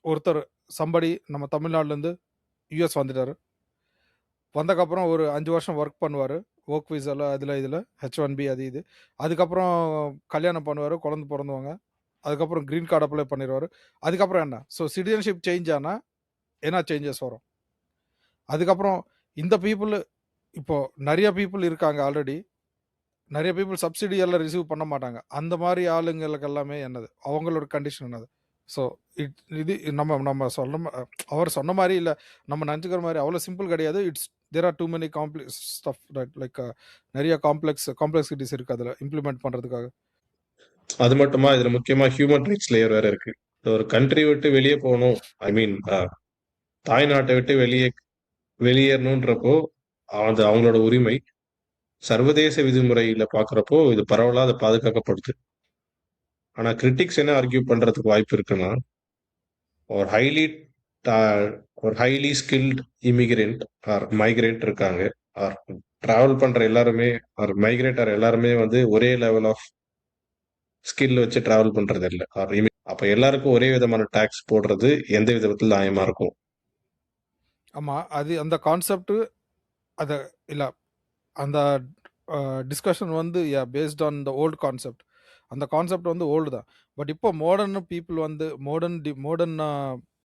ஒருத்தர் சம்படி நம்ம தமிழ்நாட்டிலேருந்து யூஎஸ் வந்துட்டார். வந்தக்கப்புறம் ஒரு 5 வருஷம் ஒர்க் பண்ணுவார், ஒர்க் விசாவில் இதில் H1B அது இது. அதுக்கப்புறம் கல்யாணம் பண்ணுவார், குழந்தை பிறந்தவங்க. அதுக்கப்புறம் க்ரீன் கார்டு அப்ளை பண்ணிடுவார். அதுக்கப்புறம் என்ன? ஸோ சிட்டிசன்ஷிப் சேஞ்ச் ஆனால் என்ன சேஞ்சஸ் வரும்? அதுக்கப்புறம் இந்த பீப்புள் இப்போ நிறைய பீப்புள் இருக்காங்க ஆல்ரெடி. நிறைய பீப்புள் சப்சிடி எல்லாம் ரிசீவ் பண்ண மாட்டாங்க. அந்த மாதிரி ஆளுங்களுக்கு எல்லாமே என்னது அவங்களோட கண்டிஷன் என்னது? ஸோ இது நம்ம அவர் சொன்ன மாதிரி இல்லை, நம்ம நினச்சிக்கிற மாதிரி அவ்வளோ சிம்பிள் கிடையாது. There are too many complex stuff like நிறைய காம்ப்ளெக்சிட்டிஸ் இருக்குது அதில் இம்ப்ளிமெண்ட் பண்ணுறதுக்காக. அது மட்டுமா, இதுல முக்கியமா ஹியூமன் ரைட்ஸ் லேயர் வேற இருக்கு. ஒரு கண்ட்ரி விட்டு வெளியே போகணும், ஐ மீன் தாய்நாட்டை விட்டு வெளியேறணுன்றப்போ அது அவங்களோட உரிமை. சர்வதேச விதிமுறையில பாக்குறப்போ இது பரவலா அதை பாதுகாக்கப்படுது. ஆனா கிரிட்டிக்ஸ் என்ன ஆர்கியூ பண்றதுக்கு வாய்ப்பு இருக்குன்னா, ஒரு highly skilled immigrant or migrate இருக்காங்க, ஆர் டிராவல் பண்ற எல்லாருமே ஆர் மைக்ரேட்டர் எல்லாருமே வந்து ஒரே லெவல் ஆஃப் ஸ்கில் வச்சு டிராவல் பண்றது இல்லை. அப்ப எல்லாருக்கும் ஒரே விதமான டாக்ஸ் போடுறது எந்த விதத்தில் நியாயமா இருக்கும்? ஆமாம், அது அந்த கான்செப்ட் அதை இல்லை, அந்த டிஸ்கஷன் வந்து based on the old concept. அந்த கான்செப்ட் வந்து ஓல்டு தான். பட் இப்போ மாடர்ன் பீப்புள் வந்து மாடர்ன்